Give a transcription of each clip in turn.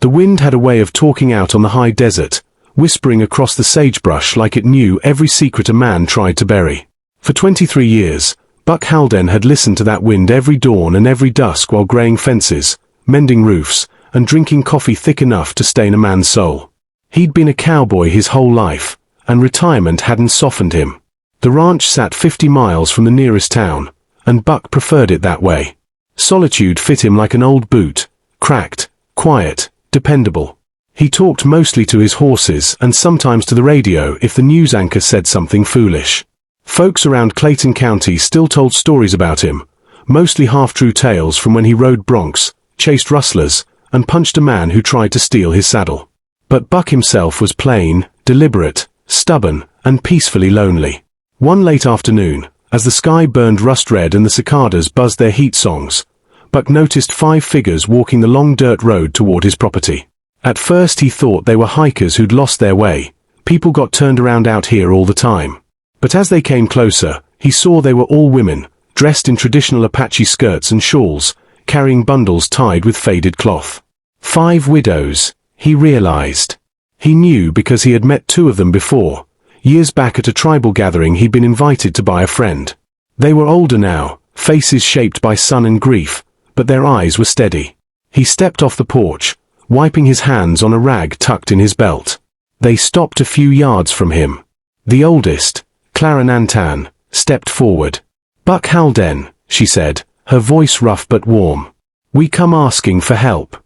The wind had a way of talking out on the high desert, whispering across the sagebrush like it knew every secret a man tried to bury. For 23 years, Buck Halden had listened to that wind every dawn and every dusk while graying fences, mending roofs, and drinking coffee thick enough to stain a man's soul. He'd been a cowboy his whole life, and retirement hadn't softened him. The ranch sat 50 miles from the nearest town, and Buck preferred it that way. Solitude fit him like an old boot, cracked, quiet, dependable. He talked mostly to his horses and sometimes to the radio if the news anchor said something foolish. Folks around Clayton County still told stories about him, mostly half-true tales from when he rode broncs, chased rustlers, and punched a man who tried to steal his saddle. But Buck himself was plain, deliberate, stubborn, and peacefully lonely. One late afternoon, as the sky burned rust-red and the cicadas buzzed their heat songs, Buck noticed 5 figures walking the long dirt road toward his property. At first he thought they were hikers who'd lost their way. People got turned around out here all the time. But as they came closer, he saw they were all women, dressed in traditional Apache skirts and shawls, carrying bundles tied with faded cloth. 5 widows, he realized. He knew because he had met 2 of them before, years back at a tribal gathering he'd been invited to by a friend. They were older now, faces shaped by sun and grief, but their eyes were steady. He stepped off the porch, wiping his hands on a rag tucked in his belt. They stopped a few yards from him. The oldest, Clara Nantan, stepped forward. "Buck Halden," she said, her voice rough but warm. "We come asking for help."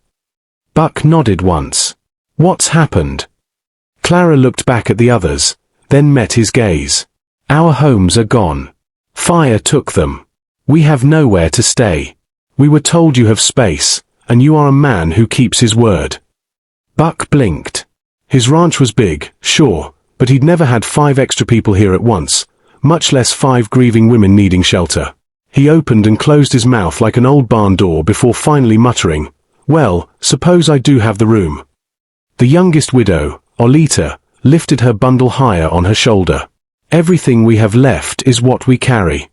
Buck nodded once. "What's happened?" Clara looked back at the others, then met his gaze. "Our homes are gone. Fire took them. We have nowhere to stay. We were told you have space, and you are a man who keeps his word." Buck blinked. His ranch was big, sure, but he'd never had 5 extra people here at once, much less 5 grieving women needing shelter. He opened and closed his mouth like an old barn door before finally muttering, "Well, suppose I do have the room." The youngest widow, Olita, lifted her bundle higher on her shoulder. "Everything we have left is what we carry."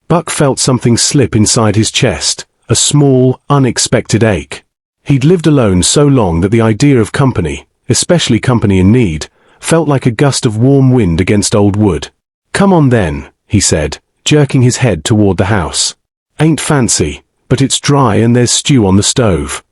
Buck felt something slip inside his chest, a small, unexpected ache. He'd lived alone so long that the idea of company, especially company in need, felt like a gust of warm wind against old wood. "Come on then," he said, jerking his head toward the house. "Ain't fancy, but it's dry and there's stew on the stove."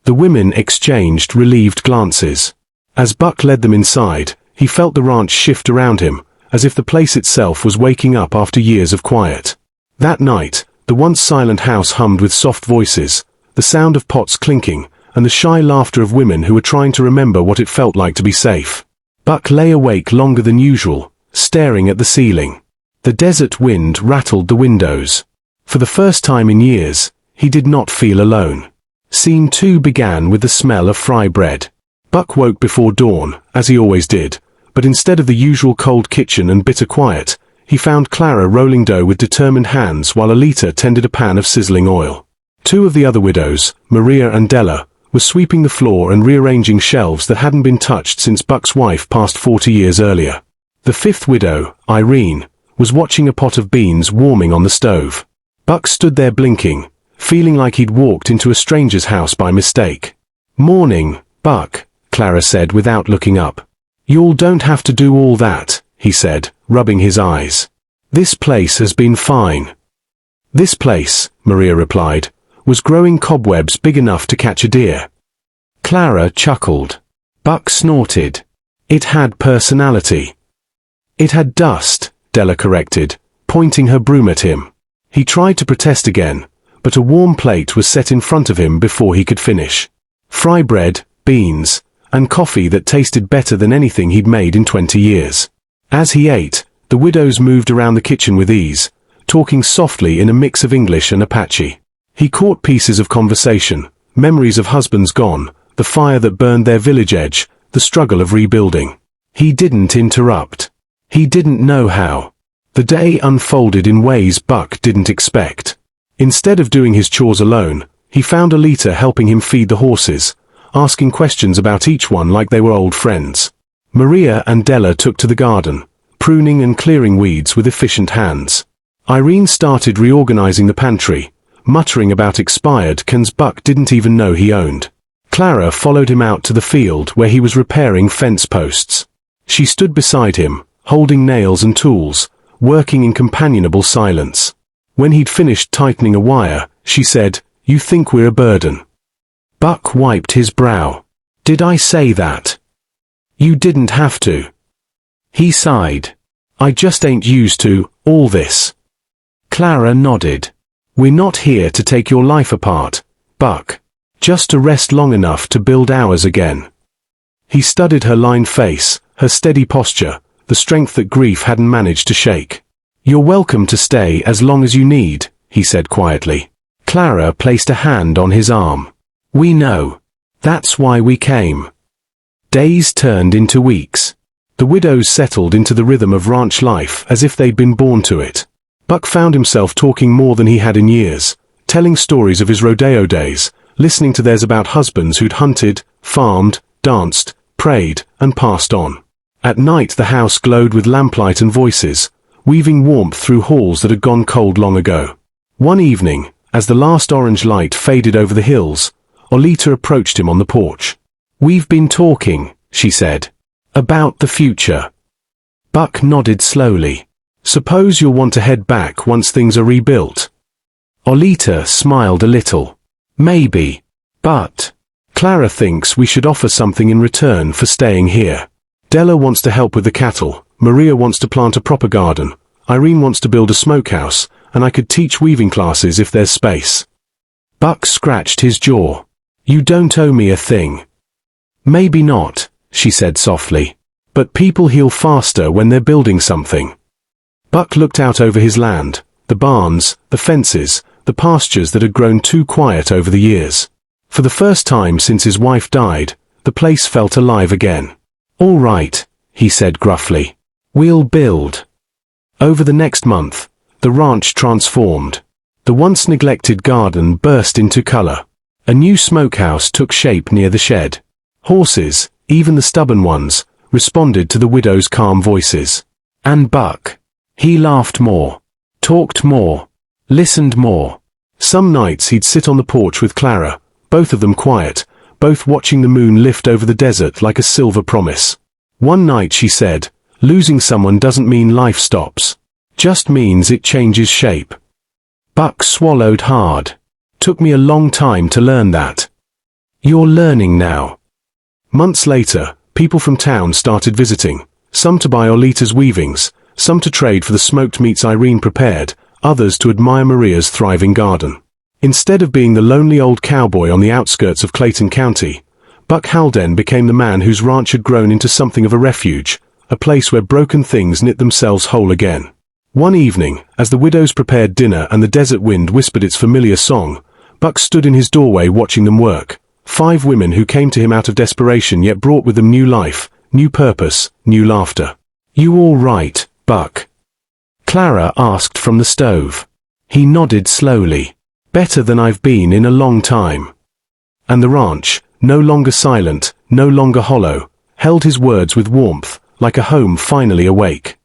The women exchanged relieved glances. As Buck led them inside, he felt the ranch shift around him, as if the place itself was waking up after years of quiet. That night, the once silent house hummed with soft voices, the sound of pots clinking, and the shy laughter of women who were trying to remember what it felt like to be safe. Buck lay awake longer than usual, staring at the ceiling. The desert wind rattled the windows. For the first time in years, he did not feel alone. Scene 2 began with the smell of fry bread. Buck woke before dawn, as he always did, but instead of the usual cold kitchen and bitter quiet, he found Clara rolling dough with determined hands while Alita tended a pan of sizzling oil. 2 of the other widows, Maria and Della, were sweeping the floor and rearranging shelves that hadn't been touched since Buck's wife passed 40 years earlier. The 5th widow, Irene, was watching a pot of beans warming on the stove. Buck stood there blinking, feeling like he'd walked into a stranger's house by mistake. "Morning, Buck," Clara said without looking up. "You all don't have to do all that," he said, rubbing his eyes. "This place has been fine." "This place," Maria replied, "was growing cobwebs big enough to catch a deer." Clara chuckled. Buck snorted. "It had personality." "It had dust," Della corrected, pointing her broom at him. He tried to protest again, but a warm plate was set in front of him before he could finish. Fry bread, beans, and coffee that tasted better than anything he'd made in 20 years. As he ate, the widows moved around the kitchen with ease, talking softly in a mix of English and Apache. He caught pieces of conversation, memories of husbands gone, the fire that burned their village edge, the struggle of rebuilding. He didn't interrupt. He didn't know how. The day unfolded in ways Buck didn't expect. Instead of doing his chores alone, he found Alita helping him feed the horses, asking questions about each one like they were old friends. Maria and Della took to the garden, pruning and clearing weeds with efficient hands. Irene started reorganizing the pantry, muttering about expired cans Buck didn't even know he owned. Clara followed him out to the field where he was repairing fence posts. She stood beside him, holding nails and tools, working in companionable silence. When he'd finished tightening a wire, she said, "You think we're a burden." Buck wiped his brow. "Did I say that?" "You didn't have to." He sighed. "I just ain't used to all this." Clara nodded. "We're not here to take your life apart, Buck. Just to rest long enough to build ours again." He studied her lined face, her steady posture, the strength that grief hadn't managed to shake. "You're welcome to stay as long as you need," he said quietly. Clara placed a hand on his arm. "We know. That's why we came." Days turned into weeks. The widows settled into the rhythm of ranch life as if they'd been born to it. Buck found himself talking more than he had in years, telling stories of his rodeo days, listening to theirs about husbands who'd hunted, farmed, danced, prayed, and passed on. At night the house glowed with lamplight and voices, weaving warmth through halls that had gone cold long ago. One evening, as the last orange light faded over the hills, Olita approached him on the porch. "We've been talking," she said, "about the future." Buck nodded slowly. "Suppose you'll want to head back once things are rebuilt." Olita smiled a little. "Maybe. But Clara thinks we should offer something in return for staying here. Della wants to help with the cattle, Maria wants to plant a proper garden, Irene wants to build a smokehouse, and I could teach weaving classes if there's space." Buck scratched his jaw. "You don't owe me a thing." "Maybe not," she said softly. "But people heal faster when they're building something." Buck looked out over his land, the barns, the fences, the pastures that had grown too quiet over the years. For the first time since his wife died, the place felt alive again. "All right," he said gruffly. "We'll build." Over the next month, the ranch transformed. The once neglected garden burst into color. A new smokehouse took shape near the shed. Horses, even the stubborn ones, responded to the widow's calm voices. And Buck. He laughed more, talked more, listened more. Some nights he'd sit on the porch with Clara, both of them quiet, both watching the moon lift over the desert like a silver promise. One night she said, "Losing someone doesn't mean life stops. Just means it changes shape." Buck swallowed hard. "Took me a long time to learn that." "You're learning now." Months later, people from town started visiting, some to buy Olita's weavings, some to trade for the smoked meats Irene prepared, others to admire Maria's thriving garden. Instead of being the lonely old cowboy on the outskirts of Clayton County, Buck Halden became the man whose ranch had grown into something of a refuge, a place where broken things knit themselves whole again. One evening, as the widows prepared dinner and the desert wind whispered its familiar song, Buck stood in his doorway watching them work. 5 women who came to him out of desperation yet brought with them new life, new purpose, new laughter. "You all right, Buck?" Clara asked from the stove. He nodded slowly. "Better than I've been in a long time." And the ranch, no longer silent, no longer hollow, held his words with warmth, like a home finally awake.